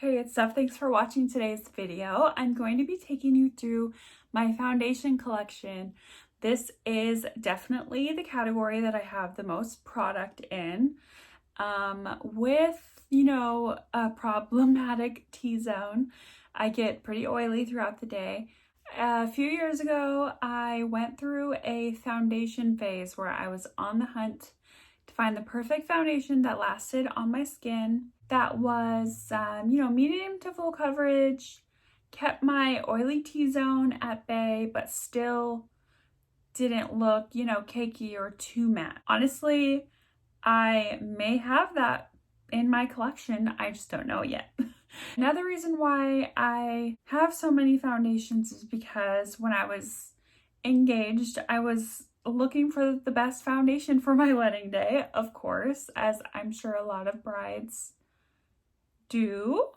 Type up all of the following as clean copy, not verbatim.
Hey, it's Steph. Thanks for watching today's video. I'm going to be taking you through my foundation collection. This is definitely the category that I have the most product in. With, a problematic T-zone, I get pretty oily throughout the day. A few years ago, I went through a foundation phase where I was on the hunt to find the perfect foundation that lasted on my skin, that was, medium to full coverage, kept my oily T-zone at bay, but still didn't look, cakey or too matte. Honestly, I may have that in my collection. I just don't know yet. Another reason why I have so many foundations is because when I was engaged, I was looking for the best foundation for my wedding day, of course, as I'm sure a lot of brides do.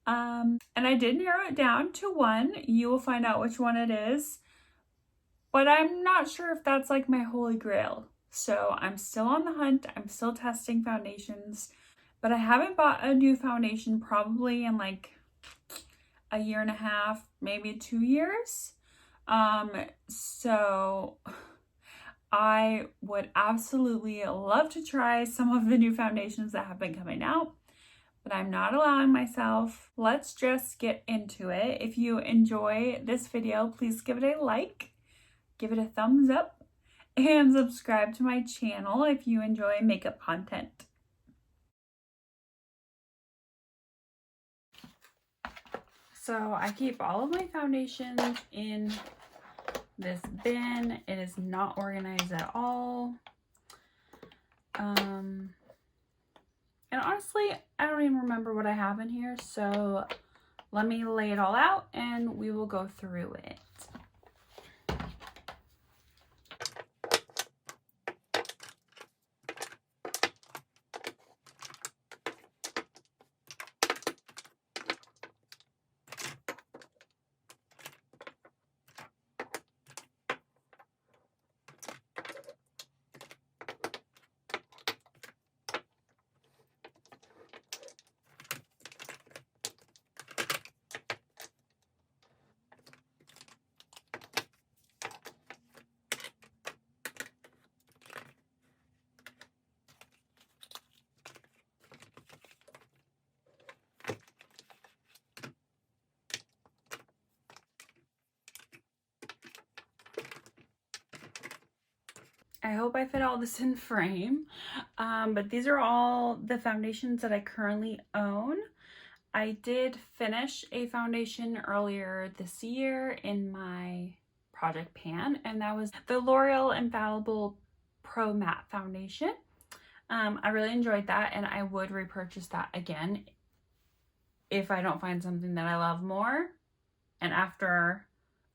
And I did narrow it down to one. You will find out which one it is, but I'm not sure if that's like my holy grail. So I'm still on the hunt. I'm still testing foundations, but I haven't bought a new foundation probably in like a year and a half, maybe 2 years. So I would absolutely love to try some of the new foundations that have been coming out, but I'm not allowing myself. Let's just get into it. If you enjoy this video, please give it a like, give it a thumbs up, and subscribe to my channel if you enjoy makeup content. So I keep all of my foundations in this bin. It is not organized at all. And honestly, I don't even remember what I have in here. So let me lay it all out and we will go through it. I hope I fit all this in frame, but these are all the foundations that I currently own. I did finish a foundation earlier this year in my project pan, and that was the L'Oreal Infallible Pro Matte Foundation. I really enjoyed that, and I would repurchase that again if I don't find something that I love more, and after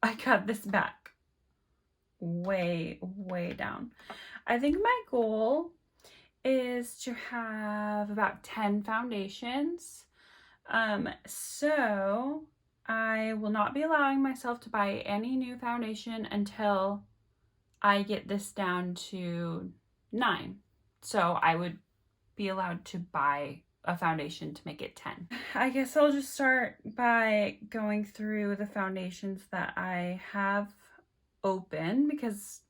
I cut this back way down. I think my goal is to have about 10 foundations. So I will not be allowing myself to buy any new foundation until I get this down to 9. So I would be allowed to buy a foundation to make it 10. I guess I'll just start by going through the foundations that I have open, because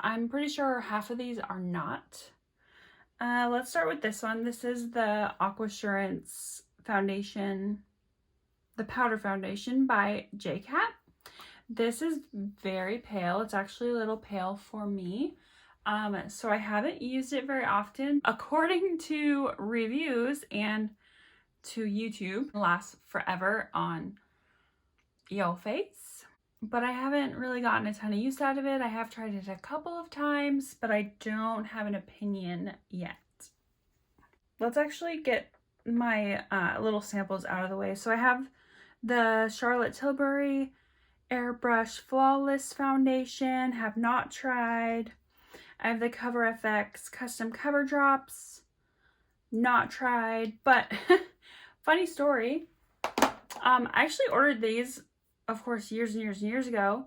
I'm pretty sure half of these are not. Let's start with this one. This is the Aquasurance foundation, the powder foundation by JCat. This is very pale. It's actually a little pale for me. So I haven't used it very often. According to reviews and to YouTube, it lasts forever on your face. But I haven't really gotten a ton of use out of it. I have tried it a couple of times, but I don't have an opinion yet. Let's actually get my little samples out of the way. So I have the Charlotte Tilbury Airbrush Flawless Foundation, have not tried. I have the Cover FX Custom Cover Drops, not tried, but funny story. I actually ordered these, of course, years and years ago,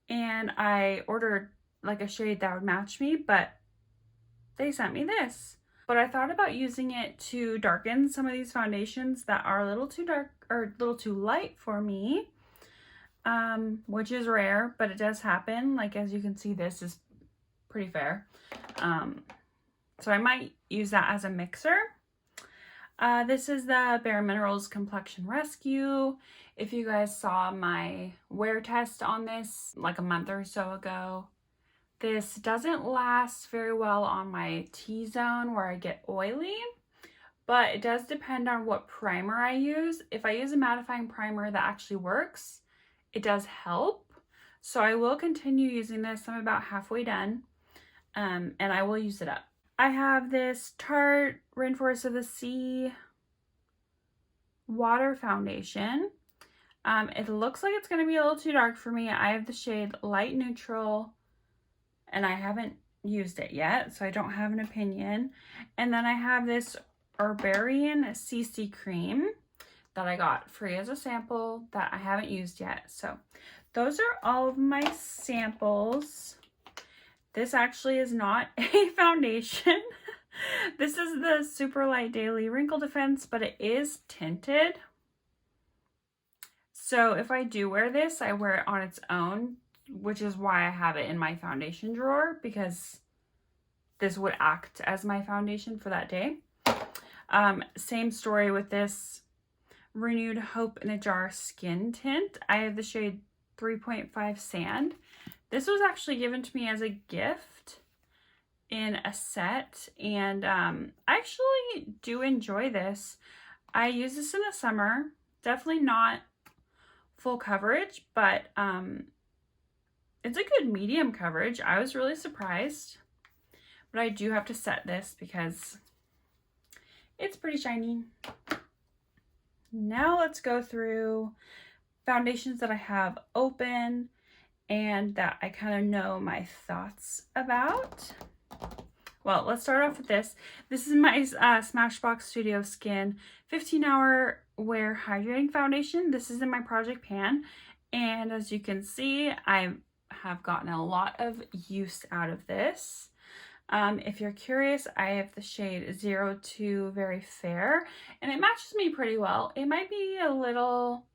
and I ordered like a shade that would match me, but they sent me this. but I thought about using it to darken some of these foundations that are a little too dark or a little too light for me, which is rare, but it does happen. Like, as you can see, this is pretty fair. So I might use that as a mixer. This is the Bare Minerals Complexion Rescue. If you guys saw my wear test on this like a month or so ago, this doesn't last very well on my T-zone where I get oily, but it does depend on what primer I use. If I use a mattifying primer that actually works, it does help. So I will continue using this. I'm about halfway done, and I will use it up. I have this Tarte Rainforest of the Sea water foundation. It looks like it's going to be a little too dark for me. I have the shade Light Neutral, and I haven't used it yet, so I don't have an opinion. And then I have this Herbarian CC cream that I got free as a sample that I haven't used yet. So those are all of my samples. This actually is not a foundation. This is the Super Light Daily Wrinkle Defense, but it is tinted. So if I do wear this, I wear it on its own, which is why I have it in my foundation drawer, because this would act as my foundation for that day. Same story with this Renewed Hope in a Jar Skin Tint. I have the shade 3.5 Sand. This was actually given to me as a gift in a set, and I actually do enjoy this. I use this in the summer. Definitely not full coverage, but it's a good medium coverage. I was really surprised, but I do have to set this because it's pretty shiny. Now let's go through foundations that I have open and that I kind of know my thoughts about. Well, let's start off with this. This is my Smashbox Studio Skin 15-hour wear hydrating foundation. This is in my project pan, and as you can see, I have gotten a lot of use out of this. If you're curious, I have the shade 02 Very Fair, and it matches me pretty well. It might be a little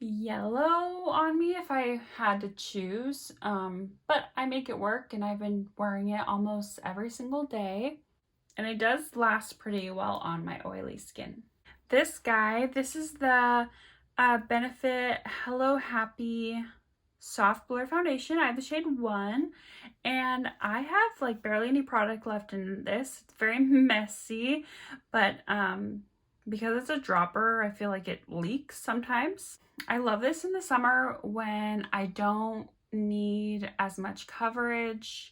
yellow on me if I had to choose, but I make it work, and I've been wearing it almost every single day, and it does last pretty well on my oily skin. This is the Benefit Hello Happy Soft Blur Foundation. I have the shade 1, and I have like barely any product left in this. It's very messy, but because it's a dropper, I feel like it leaks sometimes. I love this in the summer when I don't need as much coverage,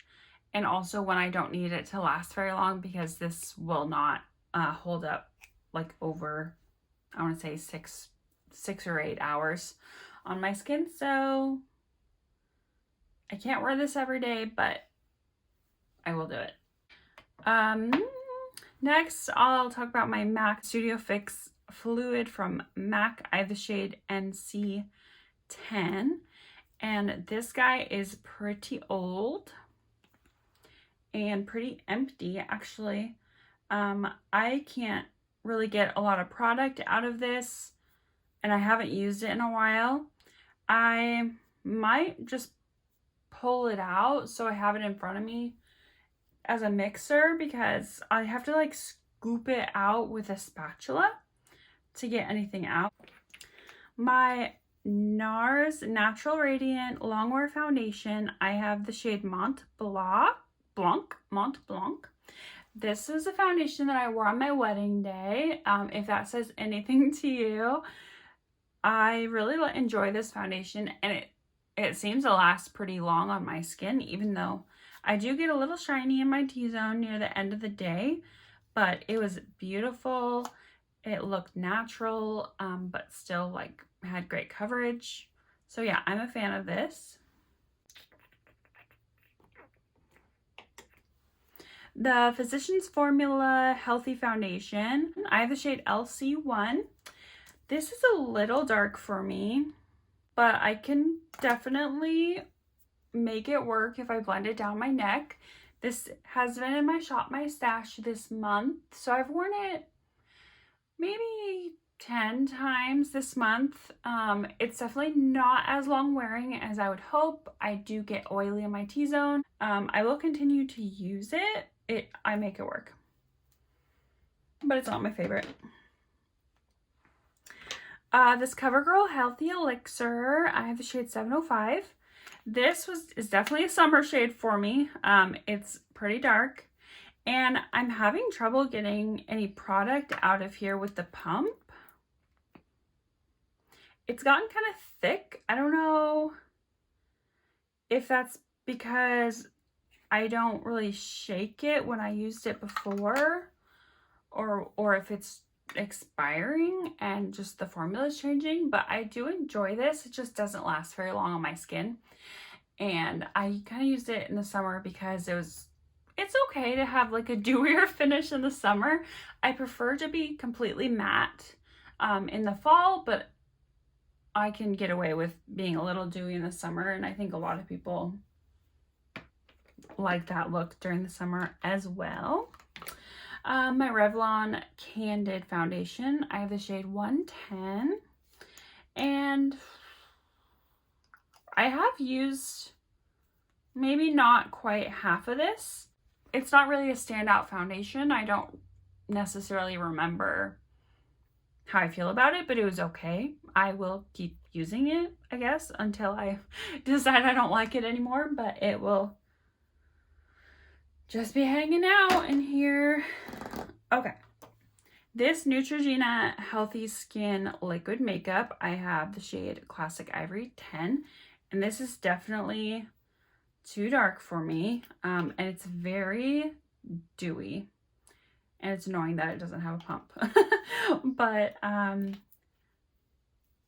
and also when I don't need it to last very long, because this will not hold up like over, I want to say six or 8 hours on my skin. So I can't wear this every day, but I will do it. Next, I'll talk about my MAC Studio Fix Fluid from MAC. I have the shade NC10, and this guy is pretty old and pretty empty, actually. I can't really get a lot of product out of this, and I haven't used it in a while. I might just pull it out so I have it in front of me as a mixer, because I have to like scoop it out with a spatula to get anything out. My Nars Natural Radiant Longwear Foundation, I have the shade Mont Blanc. This is a foundation that I wore on my wedding day. If that says anything to you, I really enjoy this foundation, and it seems to last pretty long on my skin, even though I do get a little shiny in my T-zone near the end of the day, but it was beautiful. It looked natural, but still like had great coverage. So yeah, I'm a fan of this. The Physicians Formula Healthy Foundation, I have the shade LC1. This is a little dark for me, but I can definitely make it work if I blend it down my neck, This has been in my Shop My Stash this month, so I've worn it maybe 10 times this month. It's definitely not as long wearing as I would hope. I do get oily in my T-zone. I will continue to use it. I make it work, but it's not my favorite. This CoverGirl Healthy Elixir, I have the shade 705. This is definitely a summer shade for me. It's pretty dark, and I'm having trouble getting any product out of here with the pump. It's gotten kind of thick. I don't know if that's because I don't really shake it when I used it before, or if it's expiring and just the formula is changing, but I do enjoy this. It just doesn't last very long on my skin, and I kind of used it in the summer because it's okay to have like a dewier finish in the summer. I prefer to be completely matte in the fall, but I can get away with being a little dewy in the summer, and I think a lot of people like that look during the summer as well. My Revlon Candid foundation, I have the shade 110, and I have used maybe not quite half of this. It's not really a standout foundation. I don't necessarily remember how I feel about it, but it was okay. I will keep using it, I guess, until I decide I don't like it anymore, but it will just be hanging out in here. Okay. This Neutrogena Healthy Skin Liquid Makeup, I have the shade Classic Ivory 10, and this is definitely too dark for me, and it's very dewy, and it's annoying that it doesn't have a pump. But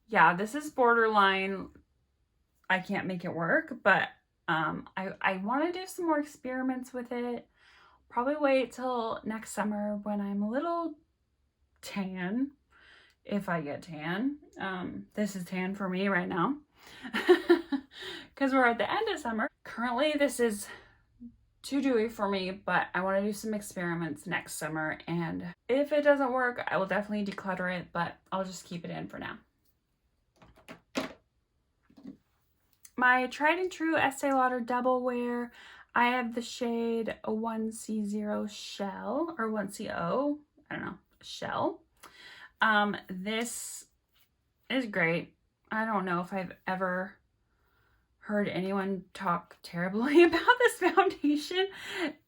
yeah, this is borderline, I can't make it work, but I want to do some more experiments with it. Probably wait till next summer when I'm a little tan, if I get tan. This is tan for me right now because we're at the end of summer. Currently, this is too dewy for me, but I want to do some experiments next summer, and if it doesn't work, I will definitely declutter it, but I'll just keep it in for now. My tried and true Estee Lauder Double Wear, I have the shade 1C0 Shell, or 1CO, I don't know, Shell. This is great. I don't know if I've ever heard anyone talk terribly about this foundation.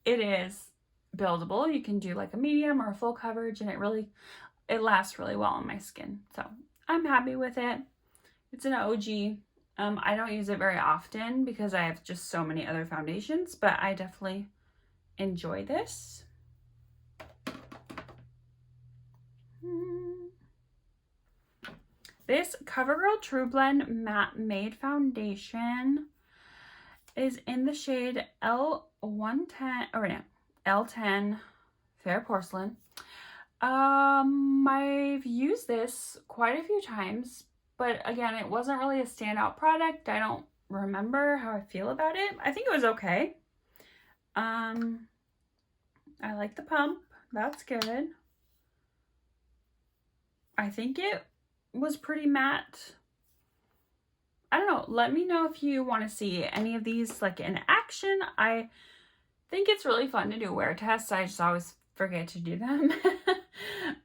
It is buildable. You can do like a medium or a full coverage, and it lasts really well on my skin. So I'm happy with it. It's an OG. I don't use it very often because I have just so many other foundations, but I definitely enjoy this. This CoverGirl True Blend Matte Made Foundation is in the shade L110, or no, L10 Fair Porcelain. I've used this quite a few times, but again, it wasn't really a standout product. I don't remember how I feel about it. I think it was okay. I like the pump. That's good. I think it was pretty matte. I don't know. Let me know if you want to see any of these like in action. I think it's really fun to do wear tests. I just always forget to do them.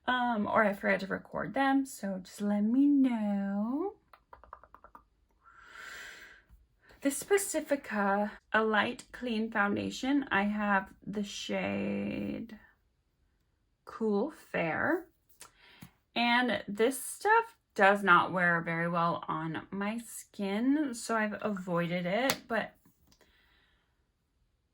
Or I forget to record them. So just let me know. This Pacifica, a light clean foundation. I have the shade Cool Fair. And this stuff does not wear very well on my skin, so I've avoided it, but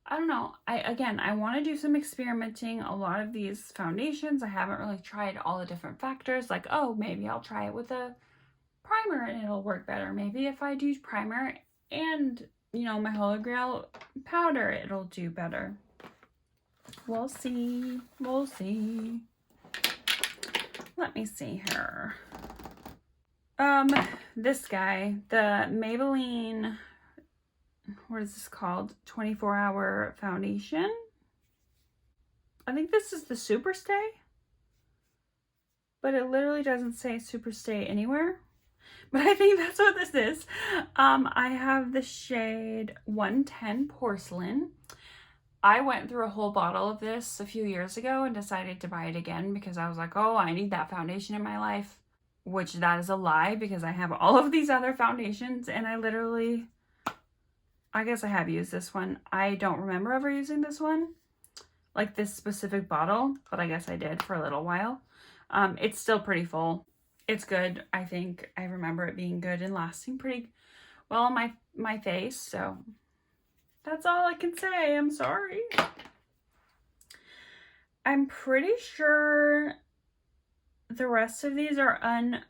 I don't know. I want to do some experimenting. A lot of these foundations, I haven't really tried all the different factors, like, oh, maybe I'll try it with a primer and it'll work better. Maybe if I do primer and, you know, my Holy Grail powder, it'll do better. We'll see. We'll see. Let me see here. This guy, the Maybelline, what is this called? 24-hour foundation. I think this is the Superstay, but it literally doesn't say Superstay anywhere. But I think that's what this is. I have the shade 110 Porcelain. I went through a whole bottle of this a few years ago and decided to buy it again because I was like, oh, I need that foundation in my life. Which that is a lie because I have all of these other foundations and I guess I have used this one. I don't remember ever using this one, like this specific bottle, but I guess I did for a little while. It's still pretty full. It's good. I think I remember it being good and lasting pretty well on my face, so that's all I can say. I'm sorry. I'm pretty sure the rest of these are unopened.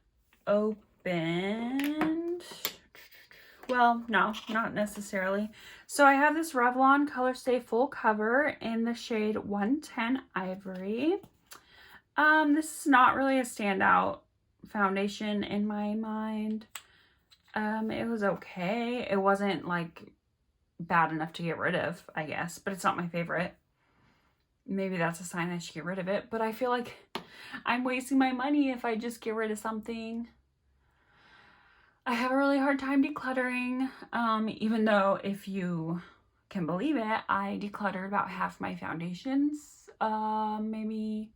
Well, no, not necessarily. So I have this Revlon Colorstay full cover in the shade 110 Ivory. This is not really a standout foundation in my mind. It was okay. It wasn't like bad enough to get rid of, I guess, but it's not my favorite. Maybe that's a sign I should get rid of it, but I feel like I'm wasting my money if I just get rid of something. I have a really hard time decluttering, even though, if you can believe it, I decluttered about half my foundations, maybe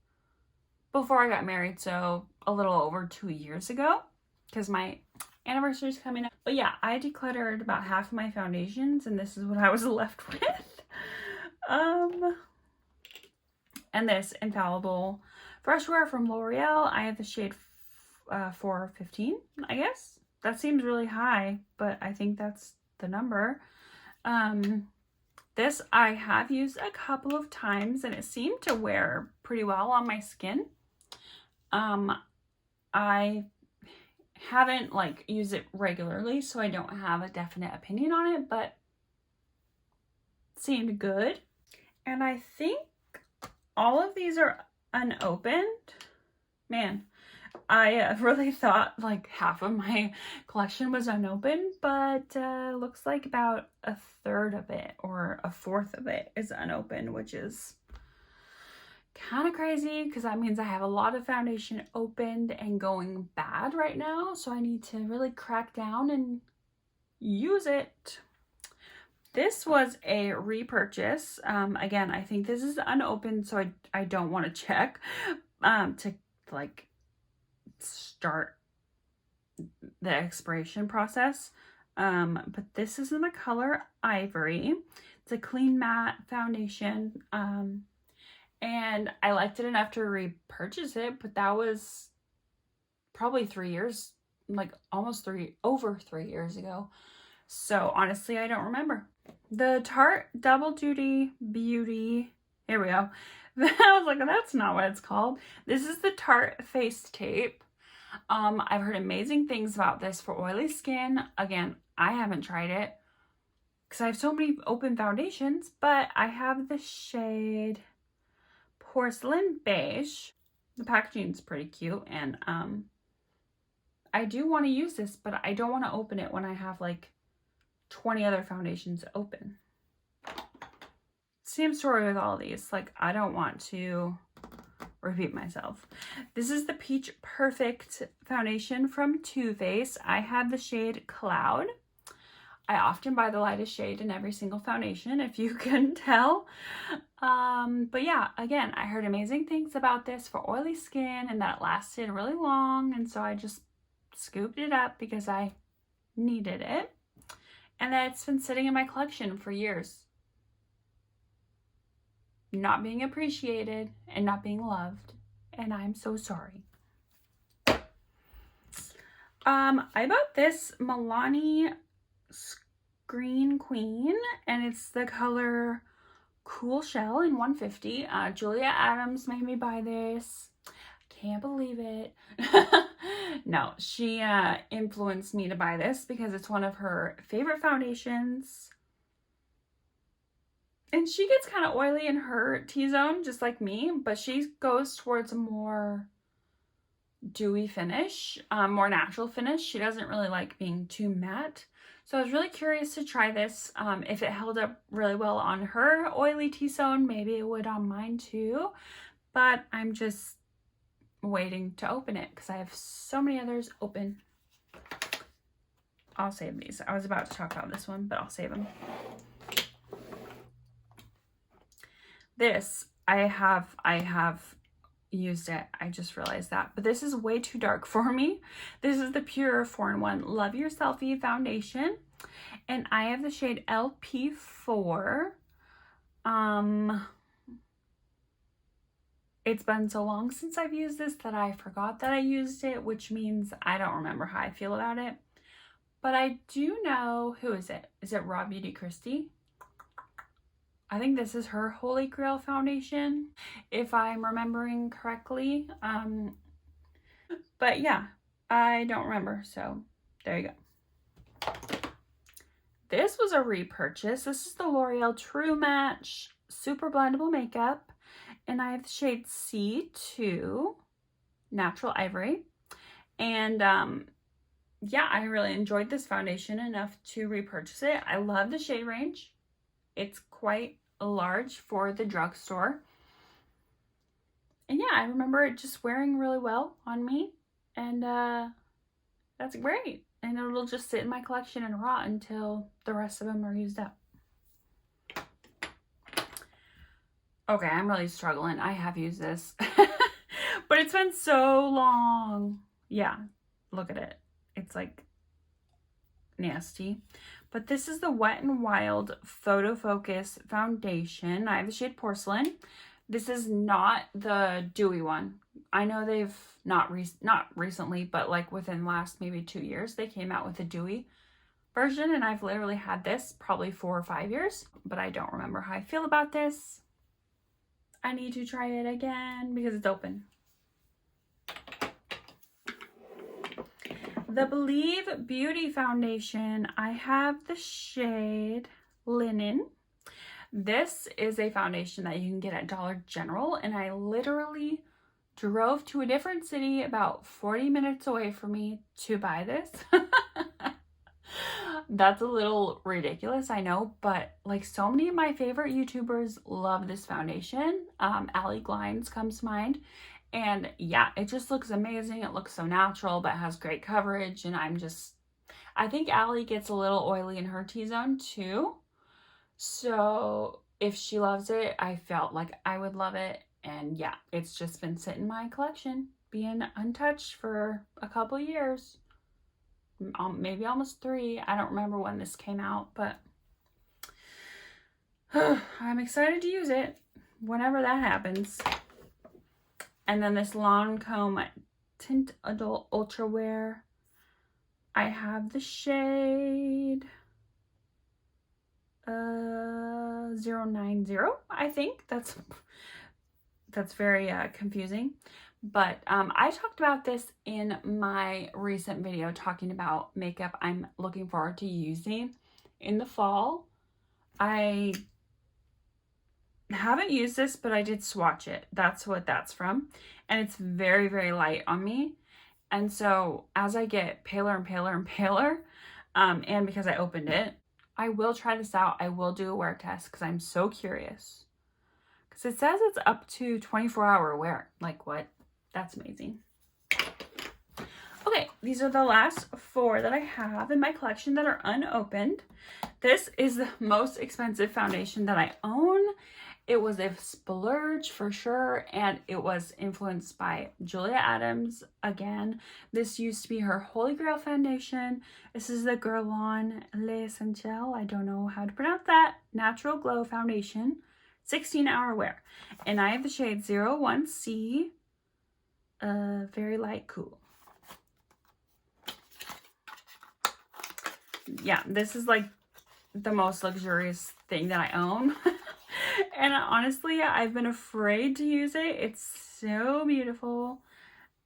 before I got married, so a little over 2 years ago, because my anniversary is coming up. But yeah, I decluttered about half of my foundations, and this is what I was left with. And this Infallible Freshwater from L'Oreal. I have the shade 415, I guess. That seems really high, but I think that's the number. This I have used a couple of times, and it seemed to wear pretty well on my skin. I haven't like used it regularly, so I don't have a definite opinion on it, but it seemed good. And I think all of these are unopened. Man, I really thought like half of my collection was unopened, but looks like about a third of it or a fourth of it is unopened, which is kind of crazy because that means I have a lot of foundation opened and going bad right now. So I need to really crack down and use it. This was a repurchase. Again, I think this is unopened, so I don't want to check to like start the expiration process. But this is in the color Ivory. It's a clean matte foundation. And I liked it enough to repurchase it, but that was probably 3 years, like almost over 3 years ago. So honestly, I don't remember. The Tarte Double Duty Beauty, here we go. I was like, that's not what it's called. This is the Tarte Face Tape. I've heard amazing things about this for oily skin. Again, I haven't tried it because I have so many open foundations, but I have the shade Porcelain Beige. The packaging is pretty cute, and I do want to use this, but I don't want to open it when I have like 20 other foundations open. Same story with all these. Like, I don't want to repeat myself. This is the Peach Perfect foundation from Too Faced. I have the shade Cloud. I often buy the lightest shade in every single foundation, if you can tell. But yeah, again, I heard amazing things about this for oily skin and that it lasted really long. And so I just scooped it up because I needed it. And that it's been sitting in my collection for years. Not being appreciated and not being loved. And I'm so sorry. I bought this Milani Screen Queen, and it's the color Cool Shell in 150. Julia Adams made me buy this. Can't believe it. No, she influenced me to buy this because it's one of her favorite foundations. And she gets kind of oily in her T-zone, just like me, but she goes towards a more dewy finish, more natural finish. She doesn't really like being too matte. So I was really curious to try this. If it held up really well on her oily T-zone, maybe it would on mine too. But I'm just waiting to open it because I have so many others open. I'll save these. I was about to talk about this one, but I'll save them. This, I have used it. I just realized that. But this is way too dark for me. This is the Pure 4-in-1 Love Your Selfie Foundation. And I have the shade LP4. It's been so long since I've used this that I forgot that I used it, which means I don't remember how I feel about it. But I do know, who is it? Is it Raw Beauty Christie? I think this is her Holy Grail foundation, if I'm remembering correctly. But yeah, I don't remember, so there you go. This was a repurchase. This is the L'Oreal True Match Super Blendable Makeup, and I have the shade C2, Natural Ivory. And yeah, I really enjoyed this foundation enough to repurchase it. I love the shade range. It's quite large for the drugstore. And yeah, I remember it just wearing really well on me. And that's great. And it'll just sit in my collection and rot until the rest of them are used up. Okay, I'm really struggling. I have used this. But it's been so long. Yeah, look at it. It's like nasty. But this is the Wet n Wild Photo Focus Foundation. I have the shade Porcelain. This is not the dewy one. I know they've not recently, but like within the last maybe 2 years, they came out with a dewy version, and I've literally had this probably 4 or 5 years, but I don't remember how I feel about this. I need to try it again because it's open. The Believe Beauty Foundation, I have the shade Linen. This is a foundation that you can get at Dollar General, and I literally drove to a different city about 40 minutes away from me to buy this. That's a little ridiculous, I know, but like so many of my favorite YouTubers love this foundation. Allie Glines comes to mind. And yeah, it just looks amazing. It looks so natural, but has great coverage. And I think Allie gets a little oily in her T-zone too. So if she loves it, I felt like I would love it. And yeah, it's just been sitting in my collection, being untouched for a couple years. Maybe almost 3. I don't remember when this came out, but I'm excited to use it whenever that happens. And then this Lancome Tint Adult Ultra Wear. I have the shade 090, I think. That's very confusing. But I talked about this in my recent video talking about makeup I'm looking forward to using in the fall. I haven't used this, but I did swatch it. That's what that's from. And it's very, very light on me. And so as I get paler and paler and paler, and because I opened it, I will try this out. I will do a wear test because I'm so curious. Because it says it's up to 24-hour wear. Like what? That's amazing. Okay, these are the last 4 that I have in my collection that are unopened. This is the most expensive foundation that I own. It was a splurge for sure, and it was influenced by Julia Adams again. This used to be her Holy Grail foundation. This is the Guerlain L'Essentiel, I don't know how to pronounce that, Natural Glow Foundation, 16-hour wear. And I have the shade 01C, very light cool. Yeah, this is like the most luxurious thing that I own. And honestly, I've been afraid to use it. It's so beautiful.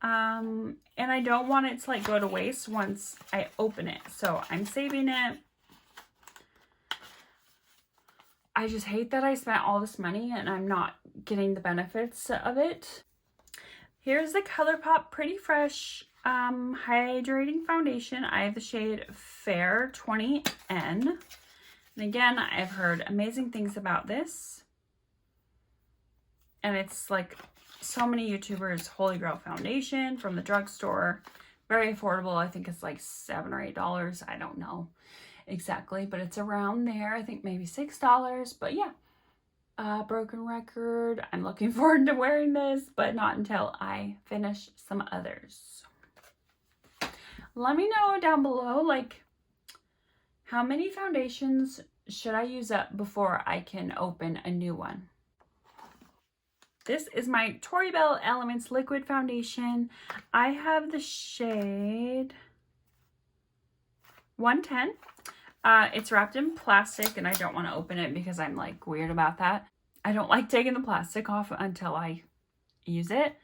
And I don't want it to like go to waste once I open it. So I'm saving it. I just hate that I spent all this money and I'm not getting the benefits of it. Here's the Colourpop Pretty Fresh Hydrating Foundation. I have the shade Fair 20N. And again, I've heard amazing things about this. And it's like so many YouTubers' Holy Grail foundation from the drugstore. Very affordable. I think it's like $7 or $8. I don't know exactly, but it's around there. I think maybe $6. But yeah. Broken record. I'm looking forward to wearing this, but not until I finish some others. Let me know down below, like, how many foundations should I use up before I can open a new one? This is my Tory Elements Liquid Foundation. I have the shade 110. It's wrapped in plastic and I don't want to open it because I'm like weird about that. I don't like taking the plastic off until I use it.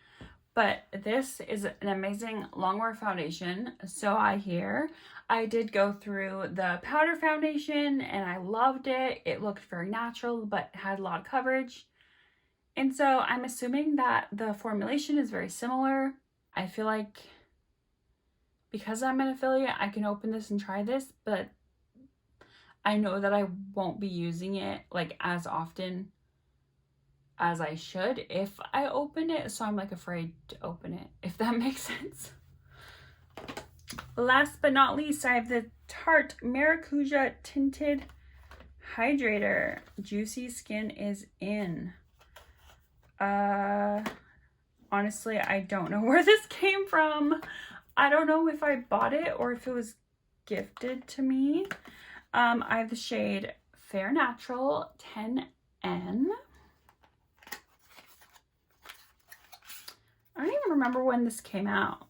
But this is an amazing Longwear foundation, so I hear. I did go through the powder foundation and I loved it. It looked very natural but had a lot of coverage. And so I'm assuming that the formulation is very similar. I feel like because I'm an affiliate, I can open this and try this, but I know that I won't be using it like as often as I should if I open it, so I'm like afraid to open it, if that makes sense. Last but not least, I have the Tarte Maracuja Tinted Hydrator. Juicy Skin is in. Honestly, I don't know where this came from. I don't know if I bought it or if it was gifted to me. I have the shade Fair Natural 10N. I don't even remember when this came out.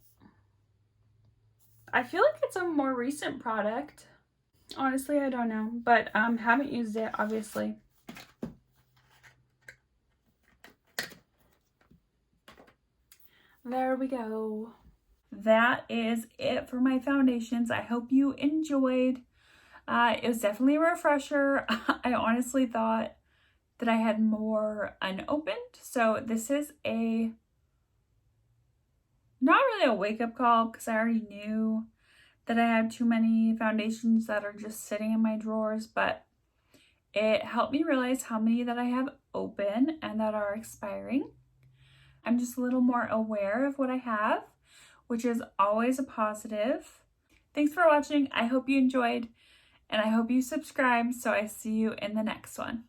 I feel like it's a more recent product. Honestly, I don't know, but haven't used it, obviously. There we go. That is it for my foundations. I hope you enjoyed. It was definitely a refresher. I honestly thought that I had more unopened. So this is not really a wake-up call because I already knew that I had too many foundations that are just sitting in my drawers, but it helped me realize how many that I have open and that are expiring. I'm just a little more aware of what I have, which is always a positive. Thanks for watching. I hope you enjoyed, and I hope you subscribe, so I see you in the next one.